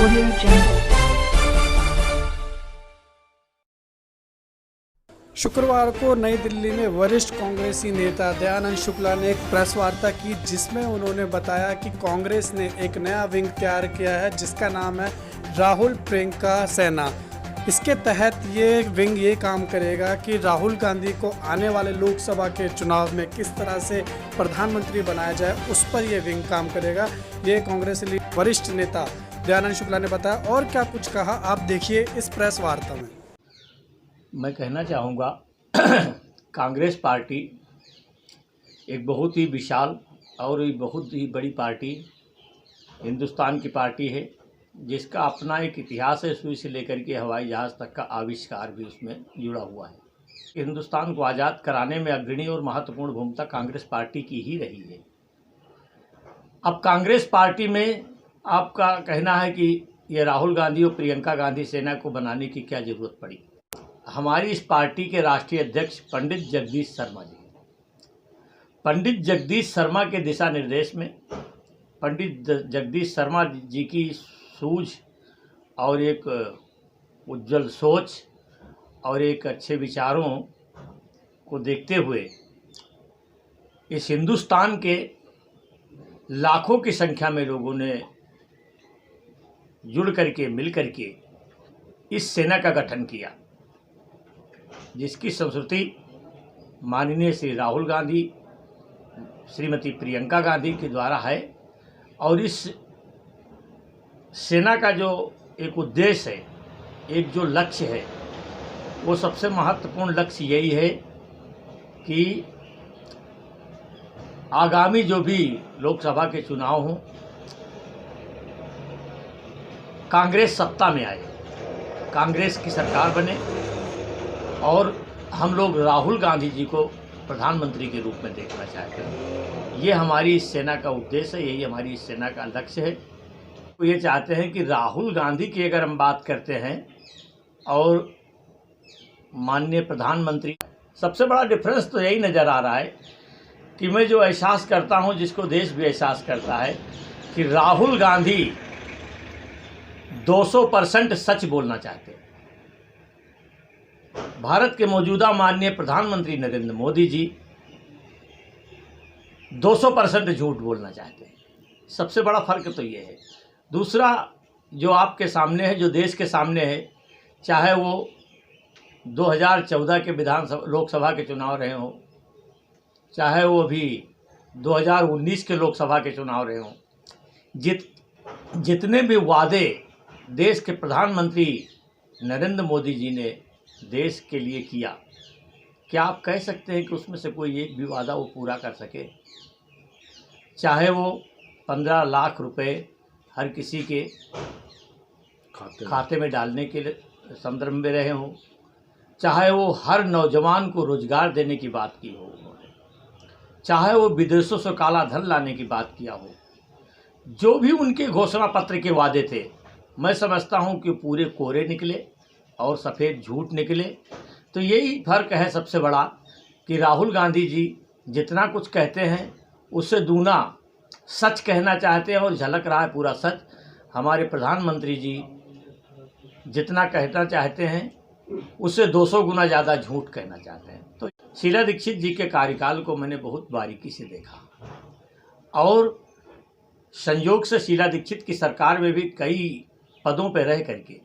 Audio Jungle। शुक्रवार को नई दिल्ली में वरिष्ठ कांग्रेसी नेता दयानंद शुक्ला ने एक प्रेस वार्ता की, जिसमें उन्होंने बताया कि कांग्रेस ने एक नया विंग तैयार किया है जिसका नाम है राहुल प्रियंका सेना। इसके तहत ये विंग ये काम करेगा कि राहुल गांधी को आने वाले लोकसभा के चुनाव में किस तरह से प्रधानमंत्री बनाया जाए, उस पर ये विंग काम करेगा। ये कांग्रेस वरिष्ठ नेता दयानंद शुक्ला ने बताया। और क्या कुछ कहा, आप देखिए इस प्रेस वार्ता में। मैं कहना चाहूँगा कांग्रेस पार्टी एक बहुत ही विशाल और बहुत ही बड़ी पार्टी, हिंदुस्तान की पार्टी है, जिसका अपना एक इतिहास है। सुई से लेकर के हवाई जहाज़ तक का आविष्कार भी उसमें जुड़ा हुआ है। हिंदुस्तान को आज़ाद कराने में अग्रणी और महत्वपूर्ण भूमिका कांग्रेस पार्टी की ही रही है। अब कांग्रेस पार्टी में आपका कहना है कि ये राहुल गांधी और प्रियंका गांधी सेना को बनाने की क्या ज़रूरत पड़ी। हमारी इस पार्टी के राष्ट्रीय अध्यक्ष पंडित जगदीश शर्मा जी, पंडित जगदीश शर्मा के दिशा निर्देश में, पंडित जगदीश शर्मा जी की सूझ और एक उज्जवल सोच और एक अच्छे विचारों को देखते हुए इस हिंदुस्तान के लाखों की संख्या में लोगों ने जुड़ करके मिल करके इस सेना का गठन किया, जिसकी संस्कृति माननीय श्री राहुल गांधी, श्रीमती प्रियंका गांधी के द्वारा है। और इस सेना का जो एक उद्देश्य है, एक जो लक्ष्य है, वो सबसे महत्वपूर्ण लक्ष्य यही है कि आगामी जो भी लोकसभा के चुनाव हों, कांग्रेस सत्ता में आए, कांग्रेस की सरकार बने और हम लोग राहुल गांधी जी को प्रधानमंत्री के रूप में देखना चाहते हैं। ये हमारी इस सेना का उद्देश्य है, यही हमारी इस सेना का लक्ष्य है। तो ये चाहते हैं कि राहुल गांधी की अगर हम बात करते हैं और माननीय प्रधानमंत्री, सबसे बड़ा डिफरेंस तो यही नज़र आ रहा है कि मैं जो एहसास करता हूँ, जिसको देश भी एहसास करता है, कि राहुल गांधी 200% सच बोलना चाहते हैं। भारत के मौजूदा माननीय प्रधानमंत्री नरेंद्र मोदी जी 200% झूठ बोलना चाहते हैं। सबसे बड़ा फर्क तो ये है। दूसरा जो आपके सामने है, जो देश के सामने है, चाहे वो 2014 के लोकसभा के चुनाव रहे हों, चाहे वो अभी 2019 के लोकसभा के चुनाव रहे हों, जितने भी वादे देश के प्रधानमंत्री नरेंद्र मोदी जी ने देश के लिए किया, क्या आप कह सकते हैं कि उसमें से कोई एक भी वादा वो पूरा कर सके? चाहे वो 15 लाख रुपए हर किसी के खाते में डालने के लिए संदर्भ में रहे हों, चाहे वो हर नौजवान को रोजगार देने की बात की हो, चाहे वो विदेशों से काला धन लाने की बात किया हो, जो भी उनके घोषणा पत्र के वादे थे, मैं समझता हूं कि पूरे कोरे निकले और सफ़ेद झूठ निकले। तो यही फर्क है सबसे बड़ा कि राहुल गांधी जी जितना कुछ कहते हैं उससे दूना सच कहना चाहते हैं और झलक रहा है पूरा सच। हमारे प्रधानमंत्री जी जितना कहना चाहते हैं उससे 200 गुना ज़्यादा झूठ कहना चाहते हैं। तो शीला दीक्षित जी के कार्यकाल को मैंने बहुत बारीकी से देखा और संयोग से शीला दीक्षित की सरकार में भी कई पदों पर रह करके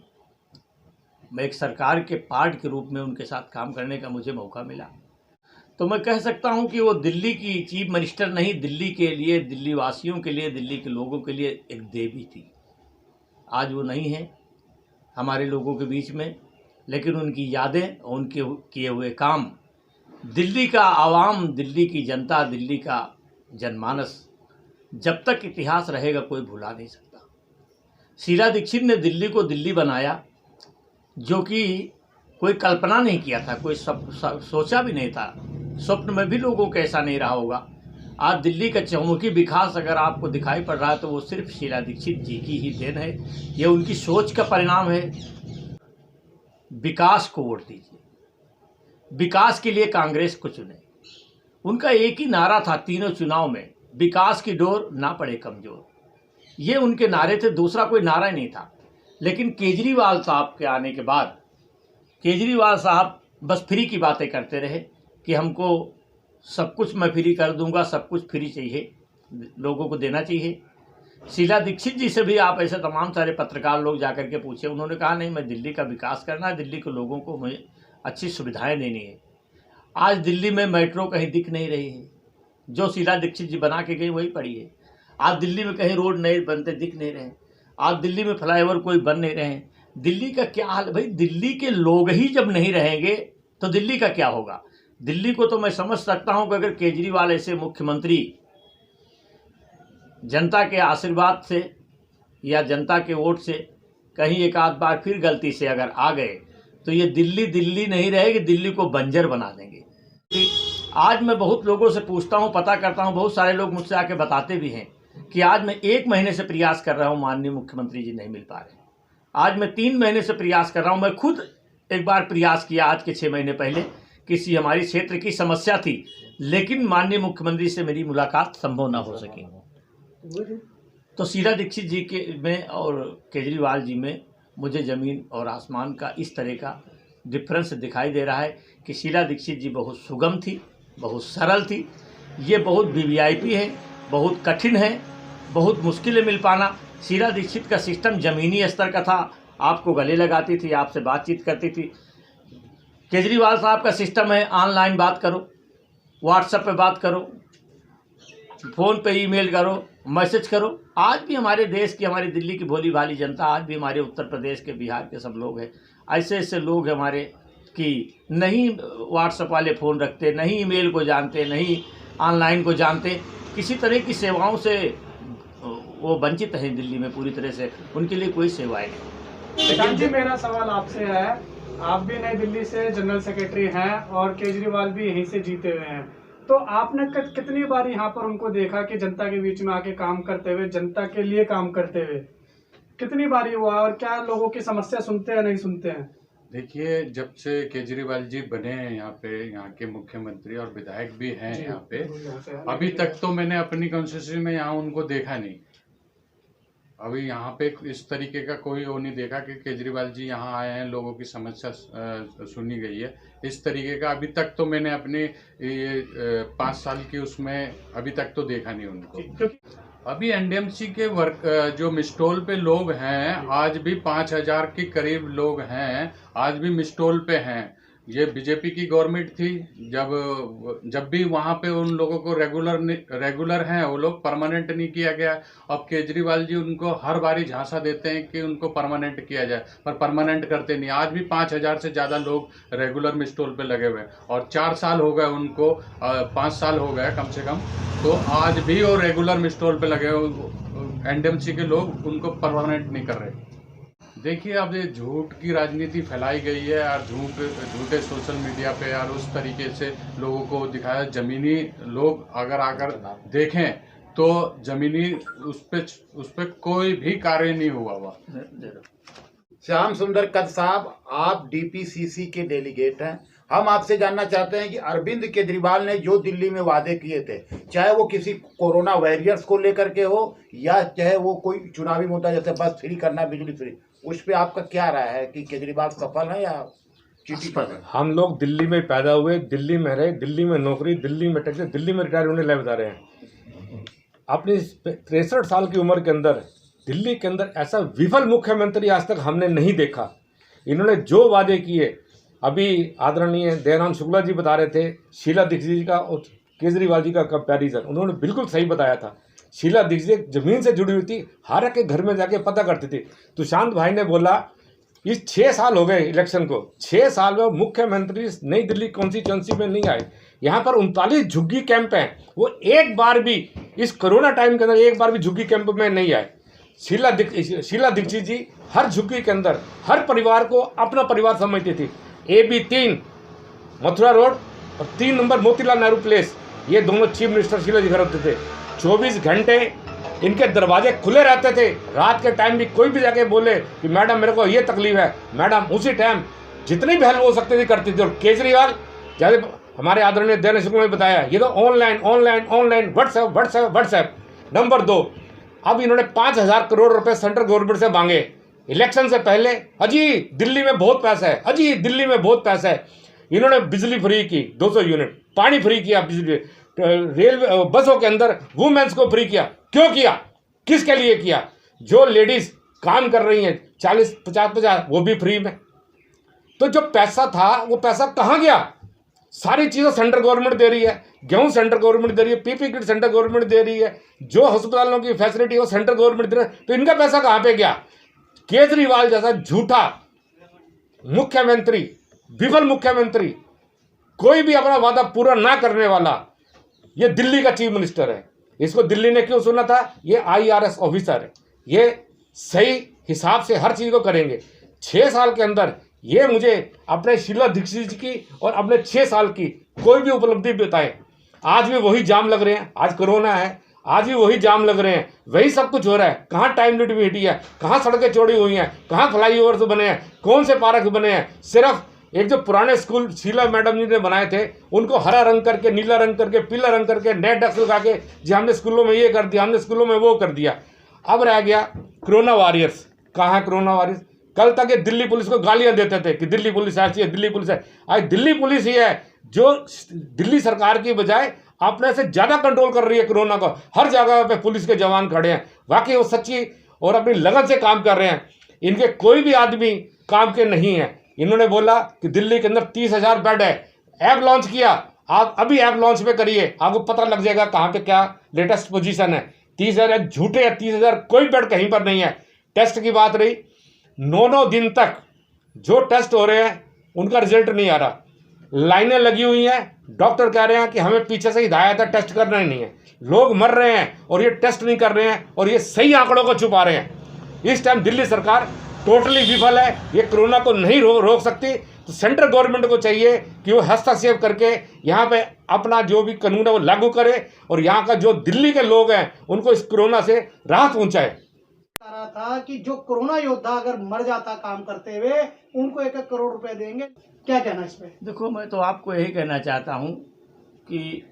मैं एक सरकार के पार्ट के रूप में उनके साथ काम करने का मुझे मौका मिला। तो मैं कह सकता हूं कि वो दिल्ली की चीफ मिनिस्टर नहीं, दिल्ली के लिए, दिल्ली वासियों के लिए, दिल्ली के लोगों के लिए एक देवी थी। आज वो नहीं है हमारे लोगों के बीच में, लेकिन उनकी यादें और उनके किए हुए काम दिल्ली का आवाम, दिल्ली की जनता, दिल्ली का जनमानस जब तक इतिहास रहेगा कोई भुला नहीं सकता। शीला दीक्षित ने दिल्ली को दिल्ली बनाया, जो कि कोई कल्पना नहीं किया था, कोई सोचा भी नहीं था, स्वप्न में भी लोगों को ऐसा नहीं रहा होगा। आज दिल्ली का चहुमुखी विकास अगर आपको दिखाई पड़ रहा है तो वो सिर्फ शीला दीक्षित जी की ही देन है। ये उनकी सोच का परिणाम है। विकास को वोट दीजिए, विकास के लिए कांग्रेस को चुने। उनका एक ही नारा था तीनों चुनाव में, विकास की डोर ना पड़े कमजोर। ये उनके नारे थे, दूसरा कोई नारा ही नहीं था। लेकिन केजरीवाल साहब के आने के बाद केजरीवाल साहब बस फ्री की बातें करते रहे कि हमको सब कुछ मैं फ्री कर दूंगा, सब कुछ फ्री चाहिए, लोगों को देना चाहिए। शीला दीक्षित जी से भी आप ऐसे तमाम सारे पत्रकार लोग जाकर के पूछे, उन्होंने कहा नहीं, मैं दिल्ली का विकास करना है, दिल्ली के लोगों को मुझे अच्छी सुविधाएं देनी है। आज दिल्ली में मेट्रो कहीं दिख नहीं रही है, जो शीला दीक्षित जी बना के गई वही पड़ी है। आज दिल्ली में कहीं रोड नए बनते दिख नहीं रहे, आज दिल्ली में फ्लाईओवर कोई बन नहीं रहे। दिल्ली का क्या हाल भाई, दिल्ली के लोग ही जब नहीं रहेंगे तो दिल्ली का क्या होगा। दिल्ली को तो मैं समझ सकता हूं कि अगर केजरीवाल ऐसे मुख्यमंत्री जनता के आशीर्वाद से या जनता के वोट से कहीं एक आध बार फिर गलती से अगर आ गए तो ये दिल्ली दिल्ली नहीं रहेगी, दिल्ली को बंजर बना देंगे। आज मैं बहुत लोगों से पूछता हूं, पता करता हूं, बहुत सारे लोग मुझसे आके बताते भी हैं कि आज मैं 1 महीने से प्रयास कर रहा हूं, माननीय मुख्यमंत्री जी नहीं मिल पा रहे। आज मैं 3 महीने से प्रयास कर रहा हूं। मैं खुद एक बार प्रयास किया आज के 6 महीने पहले, किसी हमारी क्षेत्र की समस्या थी, लेकिन माननीय मुख्यमंत्री से मेरी मुलाकात संभव ना हो सकी। तो शीला दीक्षित जी के में और केजरीवाल जी में मुझे ज़मीन और आसमान का इस तरह का डिफरेंस दिखाई दे रहा है कि शीला दीक्षित जी बहुत सुगम थी, बहुत सरल थी, ये बहुत वीवीआईपी है, बहुत कठिन है, बहुत मुश्किल है मिल पाना। शीला दीक्षित का सिस्टम ज़मीनी स्तर का था, आपको गले लगाती थी, आपसे बातचीत करती थी। केजरीवाल साहब का सिस्टम है ऑनलाइन बात करो, व्हाट्सएप पे बात करो, फ़ोन पे ईमेल करो, मैसेज करो। आज भी हमारे देश की, हमारी दिल्ली की भोली भाली जनता, आज भी हमारे उत्तर प्रदेश के, बिहार के सब लोग हैं, ऐसे ऐसे लोग हैं हमारे कि नहीं व्हाट्सएप वाले फ़ोन रखते, नहीं ईमेल को जानते, नहीं ऑनलाइन को जानते, किसी तरह की सेवाओं से वो वंचित हैं दिल्ली में पूरी तरह से, उनके लिए कोई सेवाएं नहीं। प्रशांत जी, मेरा सवाल आपसे है, आप भी नई दिल्ली से जनरल सेक्रेटरी हैं और केजरीवाल भी यहीं से जीते हुए हैं, तो आपने कितनी बार यहाँ पर उनको देखा कि जनता के बीच में आके काम करते हुए, जनता के लिए काम करते हुए, कितनी बार हुआ और क्या लोगों की समस्या सुनते हैं नहीं सुनते हैं? देखिए, जब से केजरीवाल जी बने हैं यहाँ पे, यहाँ के मुख्यमंत्री और विधायक भी हैं यहाँ पे, अभी तक तो मैंने अपनी कॉन्स्टिट्यूंसी में यहाँ उनको देखा नहीं। अभी यहाँ पे इस तरीके का कोई वो नहीं देखा कि केजरीवाल जी यहाँ आए हैं, लोगों की समस्या सुनी गई है, इस तरीके का अभी तक तो मैंने अपने ये 5 साल की उसमें अभी तक तो देखा नहीं उनको। अभी एनडीएमसी के जो मिस्टोल पे लोग हैं, आज भी 5000 के करीब लोग हैं, आज भी मिस्टोल पे हैं। ये बीजेपी की गवर्नमेंट थी, जब भी वहाँ पे उन लोगों को रेगुलर हैं, वो लोग परमानेंट नहीं किया गया। अब केजरीवाल जी उनको हर बारी झांसा देते हैं कि उनको परमानेंट किया जाए, पर परमानेंट करते नहीं। आज भी 5000 से ज़्यादा लोग रेगुलर मिस्टोल पे लगे हुए हैं और 4 साल हो गए उनको, 5 साल हो गए कम से कम, तो आज भी वो रेगुलर मिस्टोल पे लगे हुए एनडीएमसी के लोग उनको परमानेंट नहीं कर रहे। देखिए, अब ये झूठ की राजनीति फैलाई गई है यार, झूठे सोशल मीडिया पे यार, उस तरीके से लोगों को दिखाया। जमीनी लोग अगर आकर देखें तो जमीनी उस पे कोई भी कार्य नहीं हुआ। श्याम सुंदर कद साहब, आप डीपीसीसी के डेलीगेट हैं। हम आपसे जानना चाहते हैं कि अरविंद केजरीवाल ने जो दिल्ली में वादे किए थे, चाहे वो किसी कोरोना वॉरियर्स को लेकर के हो या चाहे वो कोई चुनावी मुद्दा जैसे बस फ्री करना, बिजली फ्री, उस पे आपका क्या राय है कि केजरीवाल सफल है या चीटी पर है? हम लोग दिल्ली में पैदा हुए, दिल्ली में रहे, दिल्ली में नौकरी, दिल्ली में टैक्स, दिल्ली में रिटायर होने लगे बता रहे हैं। अपनी 63 साल की उम्र के अंदर दिल्ली के अंदर ऐसा विफल मुख्यमंत्री आज तक हमने नहीं देखा। इन्होंने जो वादे किए, अभी आदरणीय दयानंद शुक्ला जी बता रहे थे शीला दीक्षित जी का और केजरीवाल जी का कंपैरिजन, उन्होंने बिल्कुल सही बताया था। शीला दीक्षित जमीन से जुड़ी हुई थी, हर एक के घर में जाके पता करती थी। तुशांत भाई ने बोला इस 6 साल हो गए इलेक्शन को, 6 साल में मुख्यमंत्री नई दिल्ली कॉन्स्टिट्यूंसी में नहीं आए। यहाँ पर 39 झुग्गी कैंप हैं, वो एक बार भी इस कोरोना टाइम के अंदर एक बार भी झुग्गी कैंप में नहीं आए। शीला दीक्षित जी हर झुग्गी के अंदर हर परिवार को अपना परिवार समझती थी। AB 3 मथुरा रोड और 3 नंबर मोतीलाल नेहरू प्लेस, ये दोनों चीफ मिनिस्टर शीला जी घर होते थे। 24 घंटे इनके दरवाजे खुले रहते थे। रात के टाइम भी कोई भी जाके बोले कि मैडम मेरे को ये तकलीफ है, मैडम उसी टाइम जितनी भी हेल्प हो सकती थी करती थी। और केजरीवाल, जैसे हमारे आदरणीय दयानंद शुक्ला ने बताया, ये तो ऑनलाइन व्हाट्सएप। नंबर 2, अब इन्होंने 5000 करोड़ रुपए सेंट्रल गवर्नमेंट से मांगे, इलेक्शन से पहले अजी दिल्ली में बहुत पैसा है, अजी दिल्ली में बहुत पैसा है। इन्होंने बिजली फ्री की 200 यूनिट, पानी फ्री किया, बिजली रेलवे बसों के अंदर वुमेन्स को फ्री किया। क्यों किया, किसके लिए किया? जो लेडीज काम कर रही हैं 40-50 वो भी फ्री में। तो जो पैसा था वो पैसा कहाँ गया? सारी चीज़ें सेंट्रल गवर्नमेंट दे रही है, गेहूं सेंट्रल गवर्नमेंट दे रही है, पीपी किट सेंट्रल गवर्नमेंट दे रही है, जो अस्पतालों की फैसिलिटी है वो सेंट्रल गवर्नमेंट दे रही है। तो इनका पैसा कहाँ पे गया? केजरीवाल जैसा झूठा मुख्यमंत्री, विफल मुख्यमंत्री, कोई भी अपना वादा पूरा ना करने वाला, ये दिल्ली का चीफ मिनिस्टर है। इसको दिल्ली ने क्यों सुना था? ये IRS ऑफिसर है, ये सही हिसाब से हर चीज़ को करेंगे। 6 साल के अंदर ये मुझे अपने शीला दीक्षित जी की और अपने 6 साल की कोई भी उपलब्धि बताएं। आज भी वही जाम लग रहे हैं, आज कोरोना है, आज भी वही जाम लग रहे हैं, वही सब कुछ हो रहा है। कहाँ टाइम लिमिट मीटी है, कहाँ सड़कें चौड़ी हुई हैं, कहाँ फ्लाईओवर्स बने हैं, कौन से पार्क बने हैं? सिर्फ एक जो पुराने स्कूल शीला मैडम जी ने बनाए थे उनको हरा रंग करके, नीला रंग करके, पीला रंग करके, नेट डेस्क लगा के जी हमने स्कूलों में ये कर दिया, हमने स्कूलों में वो कर दिया। अब रह गया कोरोना वॉरियर्स। कहाँ है कोरोना वॉरियर्स? कल तक ये दिल्ली पुलिस को गालियां देते थे कि दिल्ली पुलिस ऐसी है, दिल्ली पुलिस है। आज दिल्ली पुलिस ही है जो दिल्ली सरकार की बजाय अपने से ज़्यादा कंट्रोल कर रही है कोरोना को। हर जगह पे पुलिस के जवान खड़े हैं, वाकई वो सच्ची और अपनी लगन से काम कर रहे हैं। इनके कोई भी आदमी काम के नहीं है। इन्होंने बोला कि दिल्ली के अंदर 30,000 बेड है, ऐप लॉन्च किया। आप अभी ऐप लॉन्च पे करिए, आपको पता लग जाएगा कहाँ पे क्या लेटेस्ट पोजीशन है। 30,000 झूठे है, 30,000 कोई बेड कहीं पर नहीं है। टेस्ट की बात रही, 9 दिन तक जो टेस्ट हो रहे हैं उनका रिजल्ट नहीं आ रहा, लाइनें लगी हुई हैं। डॉक्टर कह रहे हैं कि हमें पीछे से हिदायत है, टेस्ट करना ही नहीं है। लोग मर रहे हैं और ये टेस्ट नहीं कर रहे हैं और ये सही आंकड़ों को छुपा रहे हैं। इस टाइम दिल्ली सरकार टोटली विफल है, ये कोरोना को नहीं रोक सकती। तो सेंट्रल गवर्नमेंट को चाहिए कि वो हस्तक्षेप करके यहाँ पे अपना जो भी कानून है वो लागू करे और यहाँ का जो दिल्ली के लोग हैं उनको इस कोरोना से राहत पहुँचाए। रहा था कि जो कोरोना योद्धा अगर मर जाता काम करते हुए उनको 1-1 करोड़ रुपए देंगे, क्या कहना इस पे? देखो, मैं तो आपको यही कहना चाहता हूँ कि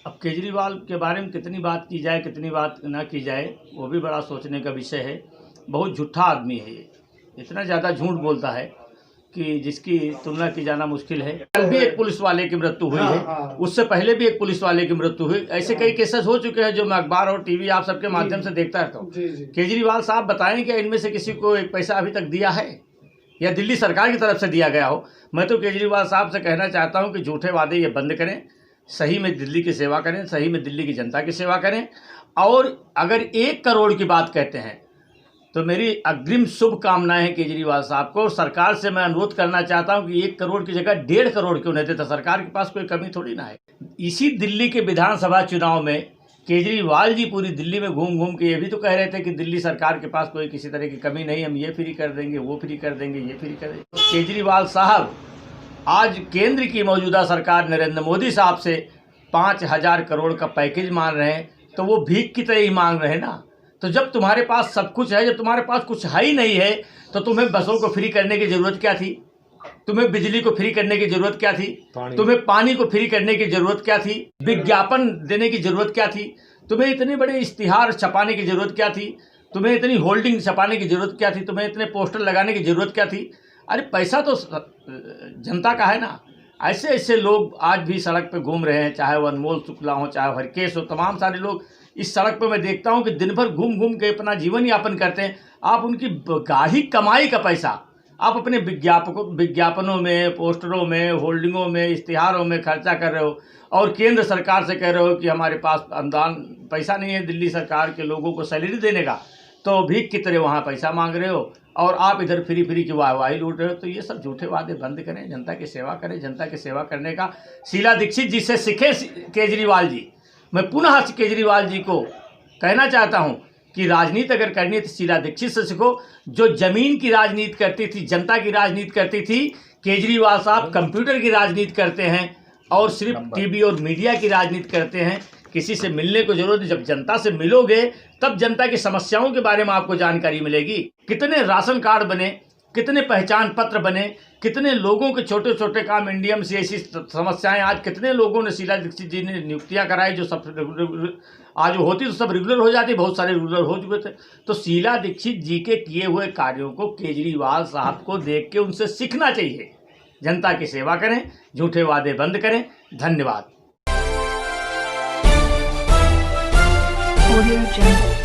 अब केजरीवाल के बारे में कितनी बात की जाए, कितनी बात ना की जाए, वो भी बड़ा सोचने का विषय है। बहुत झूठा आदमी है ये, इतना ज़्यादा झूठ बोलता है कि जिसकी तुलना की जाना मुश्किल है। कल भी एक पुलिस वाले की मृत्यु हुई है, उससे पहले भी एक पुलिस वाले की मृत्यु हुई। ऐसे कई केसेस हो चुके हैं जो मैं अखबार और टीवी आप सबके माध्यम से देखता रहता हूँ। केजरीवाल साहब बताएं क्या इनमें से किसी को एक पैसा अभी तक दिया है या दिल्ली सरकार की तरफ से दिया गया हो? मैं तो केजरीवाल साहब से कहना चाहता हूँ कि झूठे वादे ये बंद करें, सही में दिल्ली की सेवा करें, सही में दिल्ली की जनता की सेवा करें। और अगर 1 करोड़ की बात कहते हैं तो मेरी अग्रिम शुभकामनाएं हैं केजरीवाल साहब को। सरकार से मैं अनुरोध करना चाहता हूं कि 1 करोड़ की जगह 1.5 करोड़ क्यों नहीं देता? सरकार के पास कोई कमी थोड़ी ना है। इसी दिल्ली के विधानसभा चुनाव में केजरीवाल जी पूरी दिल्ली में घूम घूम के ये भी तो कह रहे थे कि दिल्ली सरकार के पास कोई किसी तरह की कमी नहीं, हम ये फ्री कर देंगे, वो फ्री कर देंगे, ये फ्री कर देंगे। केजरीवाल साहब आज केंद्र की मौजूदा सरकार नरेंद्र मोदी साहब से 5,000 करोड़ का पैकेज मांग रहे हैं, तो वो भीख की तरह ही मांग रहे हैं ना। तो जब तुम्हारे पास सब कुछ है, जब तुम्हारे पास कुछ है ही नहीं है, तो तुम्हें बसों को फ्री करने की ज़रूरत क्या थी? तुम्हें बिजली को फ्री करने की ज़रूरत क्या थी? तुम्हें पानी को फ्री करने की ज़रूरत क्या थी? विज्ञापन देने की ज़रूरत क्या थी? तुम्हें इतने बड़े इश्तिहार छपाने की ज़रूरत क्या थी? तुम्हें इतनी होल्डिंग छपाने की ज़रूरत क्या थी? तुम्हें इतने पोस्टर लगाने की ज़रूरत क्या थी? अरे पैसा तो जनता का है ना। ऐसे ऐसे लोग आज भी सड़क पे घूम रहे हैं, चाहे वो अनमोल शुक्ला हो, चाहे हरकेश हो, तमाम सारे लोग इस सड़क पे मैं देखता हूँ कि दिन भर घूम घूम के अपना जीवन यापन करते हैं। आप उनकी गाढ़ी कमाई का पैसा आप अपने विज्ञापनों में, पोस्टरों में, होल्डिंगों में, इश्तिहारों में खर्चा कर रहे हो और केंद्र सरकार से कह रहे हो कि हमारे पास अनुदान पैसा नहीं है दिल्ली सरकार के लोगों को सैलरी देने का, तो भीख की तरह वहाँ पैसा मांग रहे हो और आप इधर फ्री की वाहवाही लूट रहे हो। तो ये सब झूठे वादे बंद करें, जनता की सेवा करें। जनता की सेवा करने का शीला दीक्षित जी से सीखे केजरीवाल जी। मैं पुनः केजरीवाल जी को कहना चाहता हूं कि राजनीति अगर करनी थी शीला दीक्षित से सीखो, जो जमीन की राजनीति करती थी, जनता की राजनीति करती थी। केजरीवाल साहब कंप्यूटर की राजनीति करते हैं और सिर्फ टीवी और मीडिया की राजनीति करते हैं। किसी से मिलने को जरूरत नहीं। जब जनता से मिलोगे तब जनता की समस्याओं के बारे में आपको जानकारी मिलेगी। कितने राशन कार्ड बने, कितने पहचान पत्र बने, कितने लोगों के छोटे छोटे काम इंडियम से ऐसी समस्याएं आज कितने लोगों ने शीला दीक्षित जी ने नियुक्तियां कराई जो सब आज वो होती तो सब रेगुलर हो जाती, बहुत सारे रेगुलर हो चुके थे। तो शीला दीक्षित जी के किए हुए कार्यों को केजरीवाल साहब को देख के उनसे सीखना चाहिए। जनता की सेवा करें, झूठे वादे बंद करें। धन्यवाद। Audio Jungle.